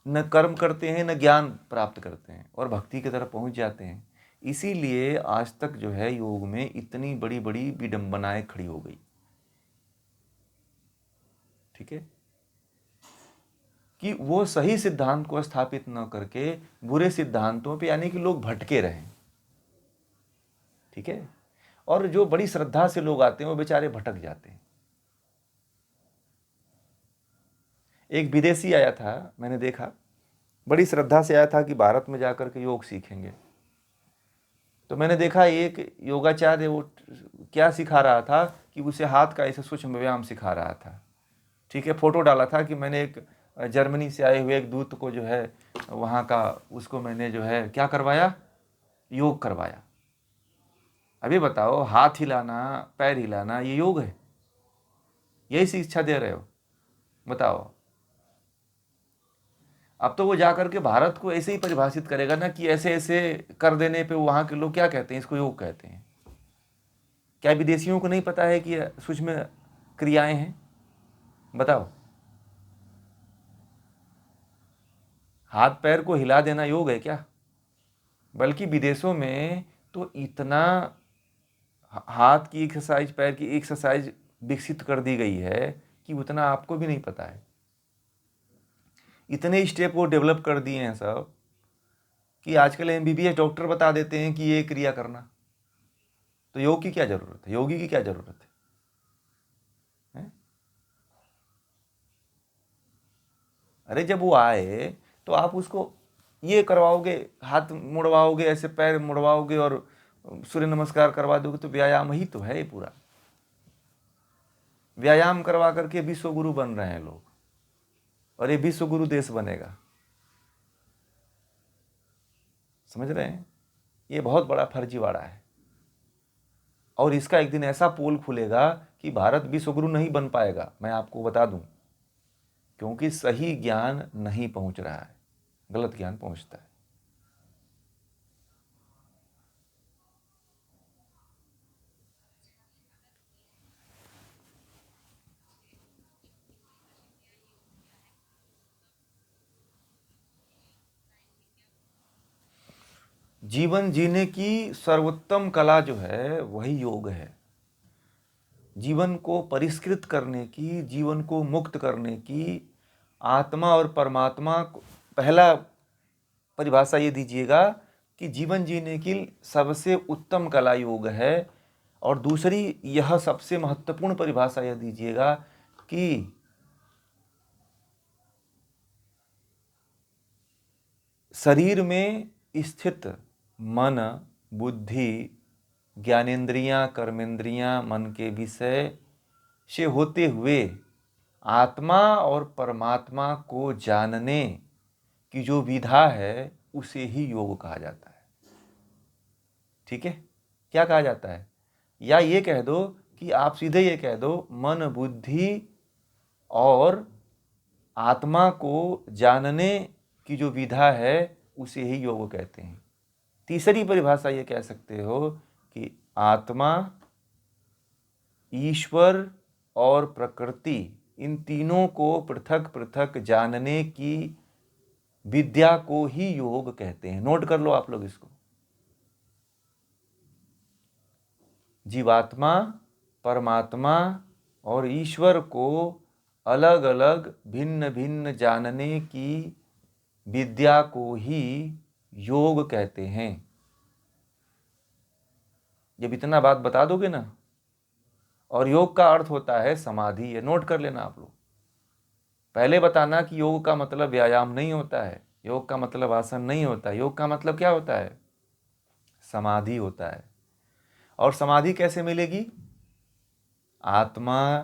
न कर्म करते हैं, न ज्ञान प्राप्त करते हैं और भक्ति की तरफ पहुंच जाते हैं। इसीलिए आज तक जो है योग में इतनी बड़ी बड़ी विडंबनाएं खड़ी हो गई। ठीक है, कि वो सही सिद्धांत को स्थापित न करके बुरे सिद्धांतों पे, यानी कि लोग भटके रहें। ठीक है, और जो बड़ी श्रद्धा से लोग आते हैं वो बेचारे भटक जाते हैं। एक विदेशी आया था, मैंने देखा, बड़ी श्रद्धा से आया था कि भारत में जाकर के योग सीखेंगे। तो मैंने देखा एक योगाचार्य वो क्या सिखा रहा था कि उसे हाथ का ऐसे सूक्ष्म व्यायाम सिखा रहा था। ठीक है, फोटो डाला था कि मैंने एक जर्मनी से आए हुए एक दूत को जो है वहाँ का, उसको मैंने जो है क्या करवाया, योग करवाया। अभी बताओ, हाथ हिलाना, पैर हिलाना, ये योग है? यही शिक्षा दे रहे हो? बताओ। अब तो वो जाकर के भारत को ऐसे ही परिभाषित करेगा ना कि ऐसे ऐसे कर देने पे वहाँ के लोग क्या कहते हैं, इसको योग कहते हैं। क्या विदेशियों को नहीं पता है कि सूक्ष्म क्रियाएं हैं? बताओ। हाथ पैर को हिला देना योग है क्या? बल्कि विदेशों में तो इतना हाथ की एक्सरसाइज, पैर की एक्सरसाइज विकसित कर दी गई है कि उतना आपको भी नहीं पता है। इतने स्टेप वो डेवलप कर दिए हैं सब कि आजकल एमबीबीएस डॉक्टर बता देते हैं कि ये क्रिया करना। तो योग की क्या जरूरत है? योगी की क्या जरूरत है? अरे जब वो आए तो आप उसको ये करवाओगे, हाथ मुड़वाओगे, ऐसे पैर मुड़वाओगे और सूर्य नमस्कार करवा दोगे, तो व्यायाम ही तो है ये पूरा। व्यायाम करवा करके विश्व गुरु बन रहे हैं लोग, और ये विश्व गुरु देश बनेगा। समझ रहे हैं? ये बहुत बड़ा फर्जीवाड़ा है, और इसका एक दिन ऐसा पोल खुलेगा कि भारत विश्व गुरु नहीं बन पाएगा, मैं आपको बता दूं। क्योंकि सही ज्ञान नहीं पहुंच रहा है, गलत ज्ञान पहुंचता है। जीवन जीने की सर्वोत्तम कला जो है वही योग है। जीवन को परिष्कृत करने की, जीवन को मुक्त करने की, आत्मा और परमात्मा को, पहला परिभाषा ये दीजिएगा कि जीवन जीने की सबसे उत्तम कला योग है। और दूसरी यह सबसे महत्वपूर्ण परिभाषा यह दीजिएगा कि शरीर में स्थित मन, बुद्धि, ज्ञानेंद्रियां, कर्मेंद्रियां, मन के विषय से होते हुए आत्मा और परमात्मा को जानने की जो विधा है उसे ही योग कहा जाता है। ठीक है, क्या कहा जाता है? या ये कह दो कि आप सीधे ये कह दो, मन, बुद्धि और आत्मा को जानने की जो विधा है उसे ही योग कहते हैं। तीसरी परिभाषा ये कह सकते हो कि आत्मा, ईश्वर और प्रकृति, इन तीनों को पृथक पृथक जानने की विद्या को ही योग कहते हैं। नोट कर लो आप लोग इसको। जीवात्मा, परमात्मा और ईश्वर को अलग अलग भिन्न भिन्न जानने की विद्या को ही योग कहते हैं। जब इतना बात बता दोगे ना, और योग का अर्थ होता है समाधि, ये नोट कर लेना आप लोग। पहले बताना कि योग का मतलब व्यायाम नहीं होता है, योग का मतलब आसन नहीं होता है, योग का मतलब क्या होता है? समाधि होता है। और समाधि कैसे मिलेगी? आत्मा,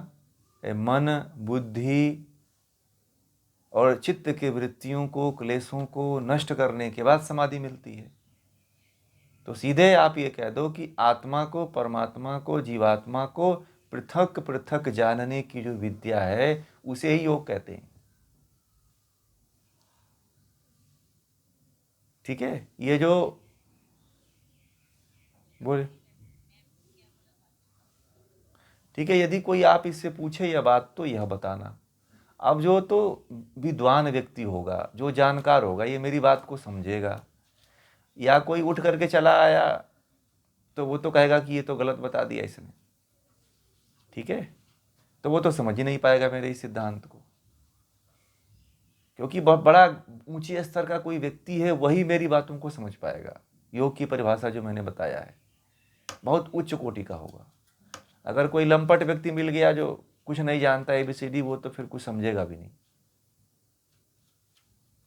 मन, बुद्धि और चित्त के वृत्तियों को, क्लेशों को नष्ट करने के बाद समाधि मिलती है। तो सीधे आप ये कह दो कि आत्मा को, परमात्मा को, जीवात्मा को पृथक पृथक जानने की जो विद्या है उसे ही योग कहते हैं। ठीक है, ये जो बोले, ठीक है, यदि कोई आप इससे पूछे यह बात तो यह बताना। अब जो तो विद्वान व्यक्ति होगा, जो जानकार होगा, ये मेरी बात को समझेगा। या कोई उठ करके चला आया तो वो तो कहेगा कि ये तो गलत बता दिया इसने, ठीक है, तो वो तो समझ ही नहीं पाएगा मेरे इस सिद्धांत को। क्योंकि बहुत बड़ा ऊंचे स्तर का कोई व्यक्ति है, वही मेरी बातों को समझ पाएगा। योग की परिभाषा जो मैंने बताया है बहुत उच्च कोटि का होगा। अगर कोई लंपट व्यक्ति मिल गया जो कुछ नहीं जानता ABCD, वो तो फिर कुछ समझेगा भी नहीं।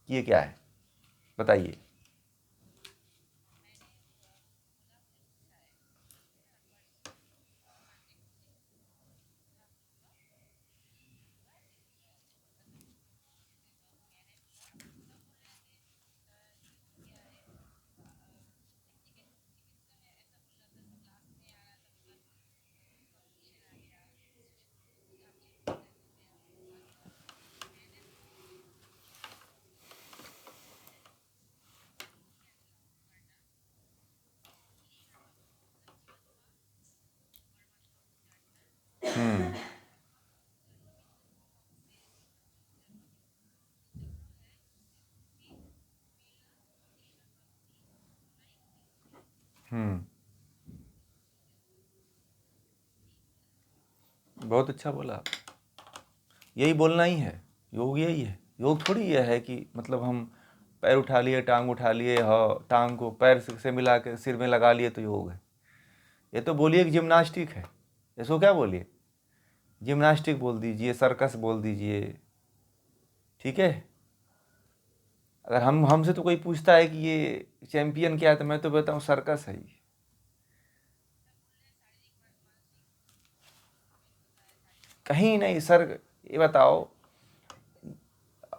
ये क्या है बताइए। हम्म हम्म बहुत अच्छा बोला। यही बोलना ही है, योग यही है। योग थोड़ी यह है कि मतलब हम पैर उठा लिए, टांग उठा लिए, हाँ टांग को पैर से मिला के सिर में लगा लिए तो योग है। ये तो बोलिए कि जिम्नास्टिक है, इसको क्या बोलिए, जिम्नास्टिक बोल दीजिए, सर्कस बोल दीजिए, ठीक है। अगर हम हमसे तो कोई पूछता है कि ये चैंपियन क्या है, तो मैं तो बताऊँ सर्कस है ये। कहीं नहीं सर। ये बताओ,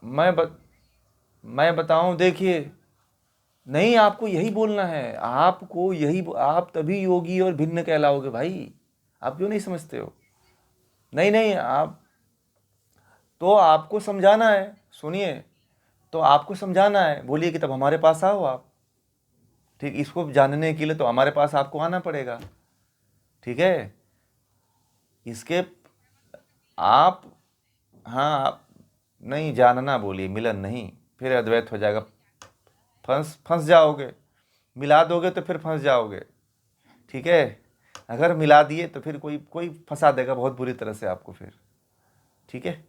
मैं ब, मैं बताऊं, देखिए, नहीं आपको यही बोलना है, आपको यही, आप तभी योगी और भिन्न कहलाओगे भाई। आप क्यों नहीं समझते हो? नहीं नहीं, आप तो आपको समझाना है, सुनिए, तो आपको समझाना है, बोलिए कि तब हमारे पास आओ आप, ठीक, इसको जानने के लिए तो हमारे पास आपको आना पड़ेगा, ठीक है। इसके आप, हाँ आप, नहीं जानना बोलिए, मिलन नहीं, फिर अद्वैत हो जाएगा। फंस फंस जाओगे, मिला दोगे तो फिर फंस जाओगे, ठीक है। अगर मिला दिए तो फिर कोई कोई फंसा देगा बहुत बुरी तरह से आपको फिर, ठीक है।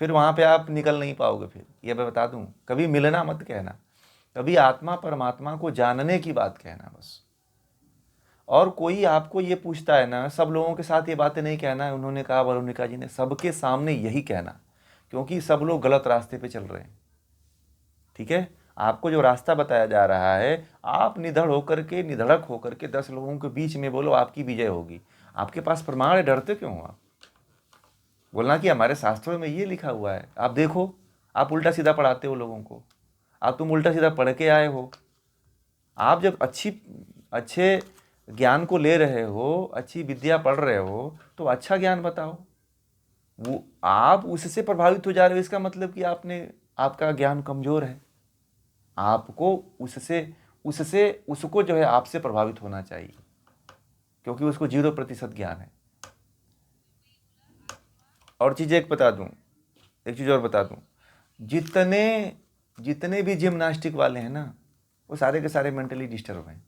फिर वहाँ पे आप निकल नहीं पाओगे फिर, ये मैं बता दूँ। कभी मिलना मत कहना, कभी आत्मा परमात्मा को जानने की बात कहना बस। और कोई आपको ये पूछता है ना, सब लोगों के साथ ये बातें नहीं कहना है, उन्होंने कहा वरुणिका जी ने, सबके सामने यही कहना, क्योंकि सब लोग गलत रास्ते पे चल रहे हैं, ठीक है। आपको जो रास्ता बताया जा रहा है, आप निधड़ होकर के, निधड़क होकर के 10 लोगों के बीच में बोलो आपकी विजय होगी। आपके पास प्रमाण है, डरते क्यों हो आप? बोलना कि हमारे शास्त्रों में ये लिखा हुआ है, आप देखो। आप उल्टा सीधा पढ़ाते हो लोगों को, आप तुम उल्टा सीधा पढ़ के आए हो। आप जब अच्छे ज्ञान को ले रहे हो, अच्छी विद्या पढ़ रहे हो, तो अच्छा ज्ञान बताओ। वो आप उससे प्रभावित हो जा रहे हो, इसका मतलब कि आपने, आपका ज्ञान कमजोर है। आपको उससे उससे उसको जो है आपसे प्रभावित होना चाहिए, क्योंकि उसको 0% ज्ञान है। और चीज़ एक बता दूं, एक चीज़ और बता दूं, जितने जितने भी जिम्नास्टिक वाले हैं ना, वो सारे के सारे मेंटली डिस्टर्ब हैं,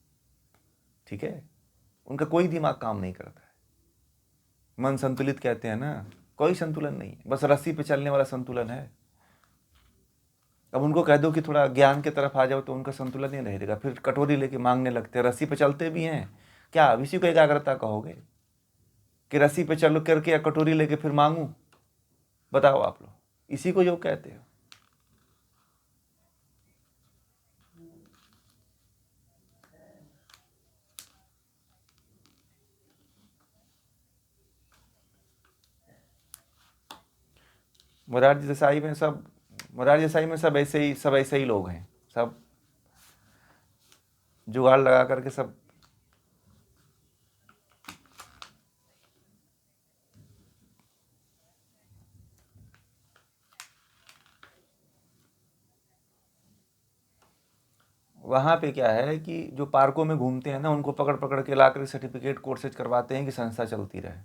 ठीक है। उनका कोई दिमाग काम नहीं करता है। मन संतुलित कहते हैं ना, कोई संतुलन नहीं है, बस रस्सी पे चलने वाला संतुलन है। अब उनको कह दो कि थोड़ा ज्ञान की तरफ आ जाओ, तो उनका संतुलन नहीं रहेगा, फिर कटोरी लेके मांगने लगते हैं। रस्सी पे चलते भी हैं, क्या अब इसी को एकाग्रता कहोगे कि रस्सी पे चल करके या कटोरी लेके फिर मांगू? बताओ आप लोग, इसी को योग कहते हो। मुरारजी देसाई में सब, मुरारजी देसाई में सब ऐसे ही लोग हैं, सब जुगाड़ लगा करके सब। वहाँ पे क्या है कि जो पार्कों में घूमते हैं ना, उनको पकड़ पकड़ के ला कर सर्टिफिकेट कोर्सेज करवाते हैं कि संस्था चलती रहे,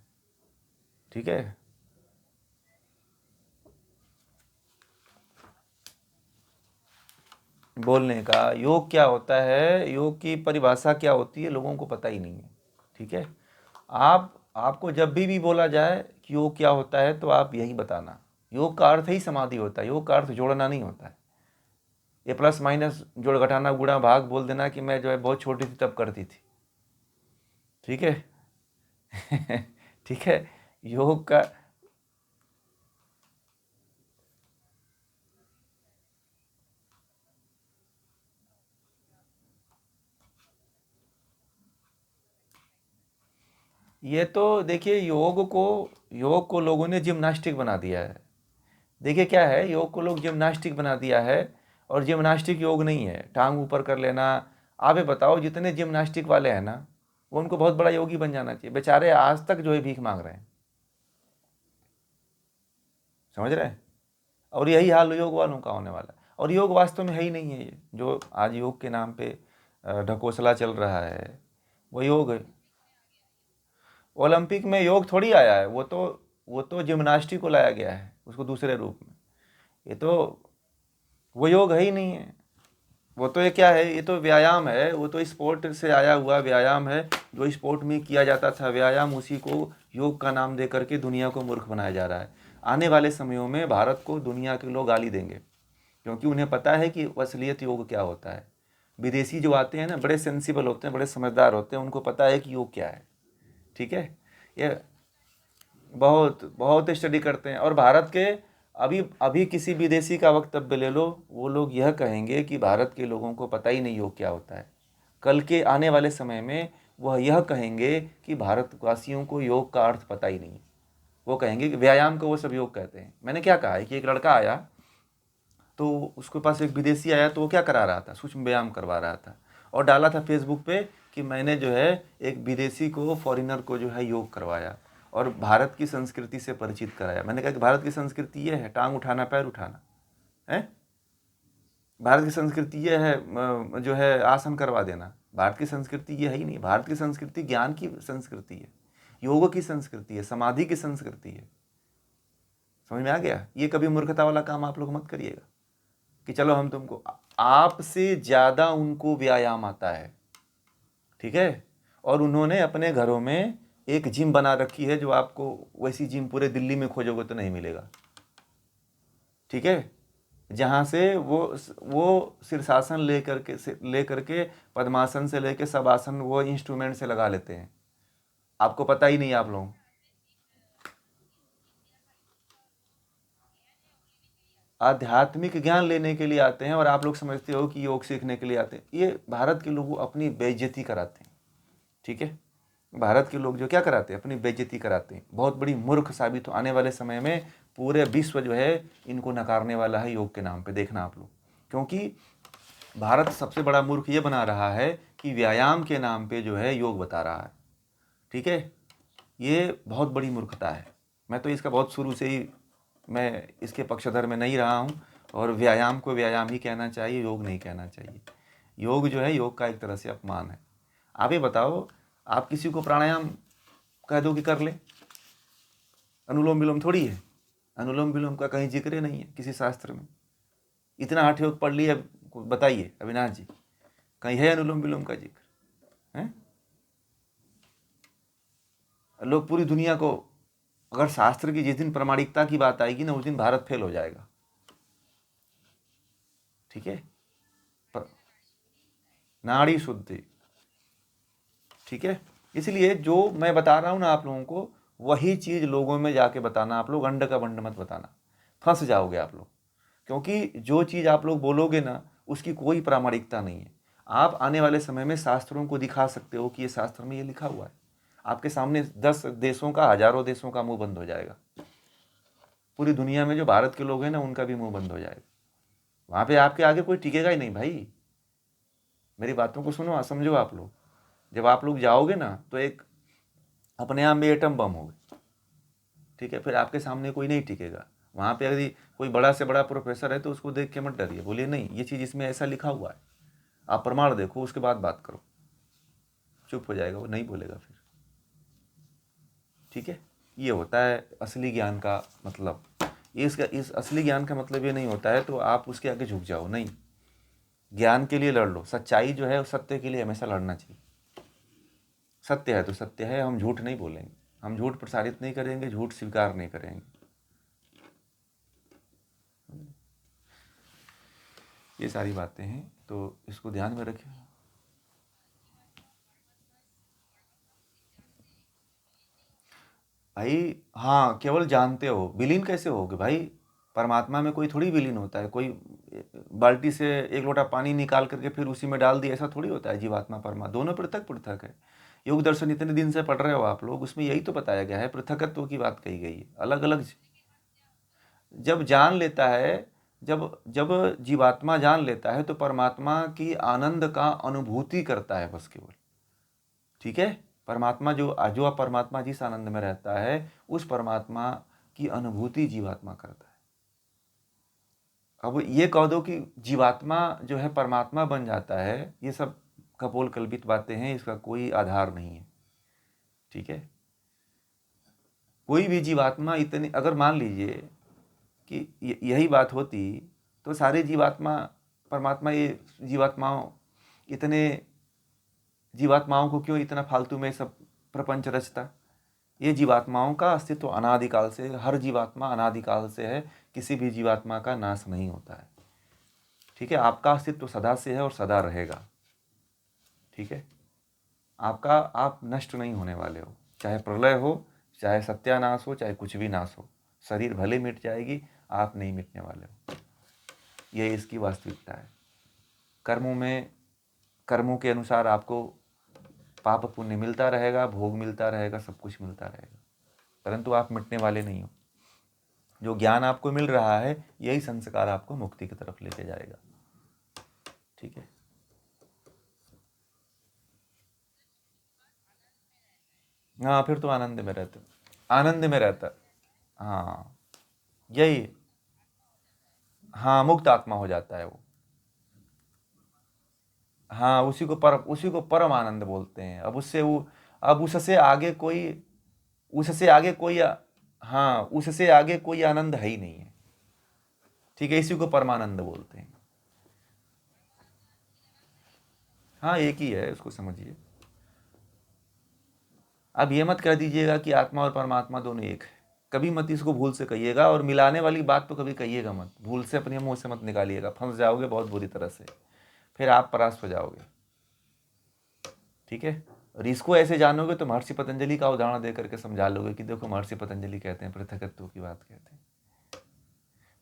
ठीक है। बोलने का। योग क्या होता है, योग की परिभाषा क्या होती है, लोगों को पता ही नहीं है। ठीक है, आपको जब भी बोला जाए कि योग क्या होता है तो आप यही बताना। योग का अर्थ ही समाधि होता है, योग का अर्थ जोड़ना नहीं होता है। ये प्लस माइनस जोड़ घटाना गुणा भाग बोल देना कि मैं जो है बहुत छोटी थी तब करती थी। ठीक है ठीक है, योग का ये तो देखिए, योग को लोगों ने जिम्नास्टिक बना दिया है। देखिए क्या है, योग को लोग जिम्नास्टिक बना दिया है, और जिम्नास्टिक योग नहीं है। टांग ऊपर कर लेना, आप ये बताओ जितने जिम्नास्टिक वाले हैं ना, वो उनको बहुत बड़ा योगी बन जाना चाहिए। बेचारे आज तक जो है भीख मांग रहे हैं, समझ रहे हैं। और यही हाल योग वालों का होने वाला है। और योग वास्तव में है ही नहीं है। ये जो आज योग के नाम पे ढकोसला चल रहा है, वो योग है। ओलंपिक में योग थोड़ी आया है, वो तो जिम्नास्टिक को लाया गया है उसको दूसरे रूप में। ये तो वो योग है ही नहीं है। वो तो ये क्या है, ये तो व्यायाम है, वो तो स्पोर्ट से आया हुआ व्यायाम है। जो स्पोर्ट में किया जाता था व्यायाम, उसी को योग का नाम दे करके दुनिया को मूर्ख बनाया जा रहा है। आने वाले समयों में भारत को दुनिया के लोग गाली देंगे, क्योंकि उन्हें पता है कि असलियत योग क्या होता है। विदेशी जो आते हैं ना, बड़े सेंसिबल होते हैं, बड़े समझदार होते हैं, उनको पता है कि योग क्या है। ठीक है, ये बहुत बहुत स्टडी करते हैं। और भारत के अभी अभी किसी विदेशी का वक्तव्य ले लो, वो लोग यह कहेंगे कि भारत के लोगों को पता ही नहीं योग क्या होता है। कल के आने वाले समय में वह यह कहेंगे कि भारतवासियों को योग का अर्थ पता ही नहीं। वो कहेंगे कि व्यायाम को वो सब योग कहते हैं। मैंने क्या कहा है कि एक लड़का आया, तो उसके पास एक विदेशी आया, तो वो क्या करा रहा था, सूक्ष्म व्यायाम करवा रहा था, और डाला था फेसबुक पे कि मैंने जो है एक विदेशी को, फॉरेनर को जो है योग करवाया और भारत की संस्कृति से परिचित कराया। मैंने कहा कि भारत की संस्कृति ये है टांग उठाना पैर उठाना है। भारत की संस्कृति ये है जो है आसन करवा देना। भारत की संस्कृति ये है ही नहीं। भारत की संस्कृति ज्ञान की संस्कृति है, योग की संस्कृति है, समाधि की संस्कृति है। समझ में आ गया। ये कभी मूर्खता वाला काम आप लोग मत करिएगा कि चलो हम तुमको, आपसे ज़्यादा उनको व्यायाम आता है। ठीक है, और उन्होंने अपने घरों में एक जिम बना रखी है, जो आपको वैसी जिम पूरे दिल्ली में खोजोगे तो नहीं मिलेगा। ठीक है, जहाँ से वो शीर्षासन लेकर के पद्मासन से लेकर सब आसन वो इंस्ट्रूमेंट से लगा लेते हैं। आपको पता ही नहीं। आप लोग आध्यात्मिक ज्ञान लेने के लिए आते हैं, और आप लोग समझते हो कि योग सीखने के लिए आते हैं। ये भारत के लोग अपनी बेइज्जती कराते हैं। ठीक है, भारत के लोग जो क्या कराते हैं, अपनी बेइज्जती कराते हैं। बहुत बड़ी मूर्ख साबित हो आने वाले समय में पूरे विश्व जो है इनको नकारने वाला है योग के नाम पे। देखना आप लोग, क्योंकि भारत सबसे बड़ा मूर्ख ये बना रहा है कि व्यायाम के नाम पे जो है योग बता रहा है। ठीक है, ये बहुत बड़ी मूर्खता है। मैं तो इसका बहुत शुरू से ही मैं इसके पक्षधर में नहीं रहा हूँ, और व्यायाम को व्यायाम ही कहना चाहिए, योग नहीं कहना चाहिए। योग जो है, योग का एक तरह से अपमान है। आप ही बताओ, आप किसी को प्राणायाम कह दो कि कर ले, अनुलोम विलोम थोड़ी है। अनुलोम विलोम का कहीं जिक्र नहीं है किसी शास्त्र में। इतना हठ योग पढ़ लिया, बताइए अविनाश जी, कहीं है अनुलोम विलोम का जिक्र है? लोग पूरी दुनिया को, अगर शास्त्र की जिस दिन प्रामाणिकता की बात आएगी ना, उस दिन भारत फेल हो जाएगा। ठीक है, नाड़ी शुद्धि। ठीक है, इसलिए जो मैं बता रहा हूँ ना आप लोगों को, वही चीज़ लोगों में जाके बताना। आप लोग अंड का बंड मत बताना, फंस जाओगे आप लोग। क्योंकि जो चीज़ आप लोग बोलोगे ना, उसकी कोई प्रामाणिकता नहीं है। आप आने वाले समय में शास्त्रों को दिखा सकते हो कि ये शास्त्र में ये लिखा हुआ है। आपके सामने 10 देशों का, हजारों देशों का मुंह बंद हो जाएगा। पूरी दुनिया में जो भारत के लोग हैं ना, उनका भी मुंह बंद हो जाएगा। वहाँ पे आपके आगे कोई टिकेगा ही नहीं भाई। मेरी बातों को सुनो, समझो आप लोग। जब आप लोग जाओगे ना, तो एक अपने आप में एटम बम होगा। ठीक है, फिर आपके सामने कोई नहीं टिकेगा। वहाँ पे यदि कोई बड़ा से बड़ा प्रोफेसर है, तो उसको देख के मत डरिए, बोलिए नहीं ये चीज़ इसमें ऐसा लिखा हुआ है, आप प्रमाण देखो उसके बाद बात करो। चुप हो जाएगा, वो नहीं बोलेगा फिर। ठीक है, ये होता है असली ज्ञान का मतलब। इस असली ज्ञान का मतलब ये नहीं होता है तो आप उसके आगे झुक जाओ, नहीं। ज्ञान के लिए लड़ लो, सच्चाई जो है उस सत्य के लिए हमेशा लड़ना चाहिए। सत्य है तो सत्य है, हम झूठ नहीं बोलेंगे, हम झूठ प्रसारित नहीं करेंगे, झूठ स्वीकार नहीं करेंगे। ये सारी बातें हैं, तो इसको ध्यान में रखें। भाई हाँ, केवल जानते हो, विलीन कैसे होगे भाई? परमात्मा में कोई थोड़ी विलीन होता है, कोई बाल्टी से एक लोटा पानी निकाल करके फिर उसी में डाल दिया, ऐसा थोड़ी होता है। जीवात्मा परमात्मा दोनों पृथक पृथक है। योग दर्शन इतने दिन से पढ़ रहे हो आप लोग, उसमें यही तो बताया गया है, पृथकत्व की बात कही गई है, अलग अलग। जब जान लेता है, जब जब जीवात्मा जान लेता है तो परमात्मा की आनंद का अनुभूति करता है बस केवल। ठीक है, परमात्मा जो जो परमात्मा जिस आनंद में रहता है उस परमात्मा की अनुभूति जीवात्मा करता है। अब ये कह दो कि जीवात्मा जो है परमात्मा बन जाता है, ये सब कपोल कल्पित बातें हैं, इसका कोई आधार नहीं है। ठीक है, कोई भी जीवात्मा इतनी, अगर मान लीजिए कि यही बात होती तो सारे जीवात्मा परमात्मा, ये जीवात्माओं इतने जीवात्माओं को क्यों इतना फालतू में सब प्रपंच रचता? ये जीवात्माओं का अस्तित्व अनादिकाल से, हर जीवात्मा अनादिकाल से है, किसी भी जीवात्मा का नाश नहीं होता है। ठीक है, आपका अस्तित्व सदा से है और सदा रहेगा। ठीक है, आपका, आप नष्ट नहीं होने वाले हो, चाहे प्रलय हो, चाहे सत्यानाश हो, चाहे कुछ भी नाश हो, शरीर भले मिट जाएगी, आप नहीं मिटने वाले हो। ये इसकी वास्तविकता है। कर्मों में, कर्मों के अनुसार आपको पाप पुण्य मिलता रहेगा, भोग मिलता रहेगा, सब कुछ मिलता रहेगा, परंतु आप मिटने वाले नहीं हो। जो ज्ञान आपको मिल रहा है, यही संस्कार आपको मुक्ति की तरफ लेके जाएगा। ठीक है, हाँ, फिर तो आनंद में रहते, आनंद में रहता। हाँ, यही, हाँ, मुक्त आत्मा हो जाता है वो। हाँ, उसी को परम आनंद बोलते हैं। अब उससे वो, अब उससे आगे कोई, उससे आगे कोई, हाँ, उससे आगे कोई आनंद है ही नहीं है। ठीक है, इसी को परमानंद बोलते हैं। हाँ, एक ही है, उसको समझिए। अब ये मत कह दीजिएगा कि आत्मा और परमात्मा दोनों एक है, कभी मत इसको भूल से कहिएगा, और मिलाने वाली बात तो कभी कहिएगा मत, भूल से अपने मुंह से मत निकालिएगा, फंस जाओगे बहुत बुरी तरह से, फिर आप परास्त हो जाओगे। ठीक है, और इसको ऐसे जानोगे तो महर्षि पतंजलि का उदाहरण दे करके समझा लोगे कि देखो महर्षि पतंजलि कहते हैं, पृथकत्व की बात कहते हैं।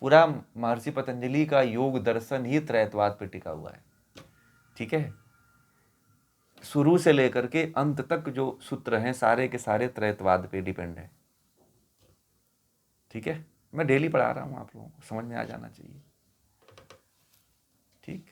पूरा महर्षि पतंजलि का योग दर्शन ही त्रैतवाद पे टिका हुआ है। ठीक है, शुरू से लेकर के अंत तक जो सूत्र हैं सारे के सारे त्रैतवाद पे डिपेंड है। ठीक है, मैं डेली पढ़ा रहा हूँ, आप लोगों को समझ में आ जाना चाहिए। ठीक।